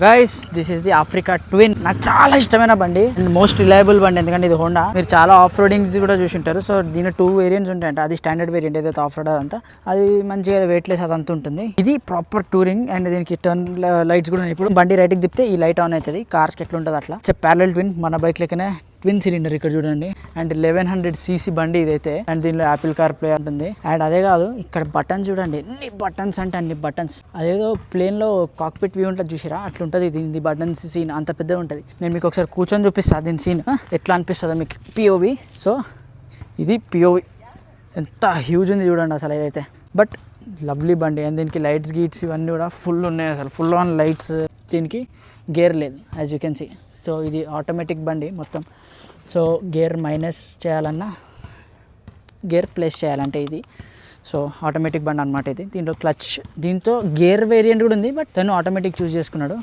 Guys this is the Africa twin. నాకు చాలా ఇష్టమైన బండి అండ్ మోస్ట్ రిలయబుల్ బండి, ఎందుకంటే ఇది హోండా. మీరు చాలా ఆఫ్ రోడింగ్స్ కూడా చూసి ఉంటారు. సో దీని 2 వేరియంట్స్ ఉంటాయంట. అది స్టాండర్డ్ వేరియంట్ ఏదైతే ఆఫ్ రోడ్ అంతా అది మంచిగా వెయిట్లెస్ అదంతా ఉంటుంది. ఇది ప్రాపర్ టూరింగ్ అండ్ దీనికి టర్న్ లైట్స్ కూడా. ఇప్పుడు బండి రైట్కి తిప్పితే ఈ లైట్ ఆన్ అవుతుంది. కార్స్కి ఎట్లా ఉంటుంది అట్లా. ప్యారలల్ ట్విన్, మన బైక్ లెక్కనే ట్విన్ సిలిండర్. ఇక్కడ చూడండి అండ్ 1100cc బండి ఇదైతే. అండ్ దీనిలో యాపిల్ కార్ ప్లే ఉంటుంది. అండ్ అదే కాదు, ఇక్కడ బటన్స్ చూడండి, ఎన్ని బటన్స్ అంటే అన్ని బటన్స్. అదేదో ప్లేన్ లో కాక్పిట్ వ్యూ ఉంటుంది చూసిరా, అట్లుంటది దీని బటన్స్ సీన్. అంత పెద్దగా ఉంటుంది. నేను మీకు ఒకసారి కూర్చొని చూపిస్తాను దీని సీన్ ఎట్లా అనిపిస్తుందో మీకు. పిఓవి. సో ఇది పిఓవి. ఎంత హ్యూజ్ ఉంది చూడండి అసలు ఇదైతే. బట్ లవ్లీ బండి. అండ్ దీనికి లైట్స్ గీట్స్ ఇవన్నీ కూడా ఫుల్ ఉన్నాయి అసలు. Full on lights. దీనికి గేర్ లేదు as you can see. So ఇది ఆటోమేటిక్ బండి మొత్తం. సో గేర్ మైనస్ చేయాలన్నా, గేర్ ప్లస్ చేయాలంటే ఇది. సో ఆటోమేటిక్ బండి అనమాట ఇది. దీంట్లో క్లచ్, దీంతో గేర్ వేరియంట్ కూడా ఉంది, బట్ తను ఆటోమేటిక్ చూస్ చేసుకున్నాడు.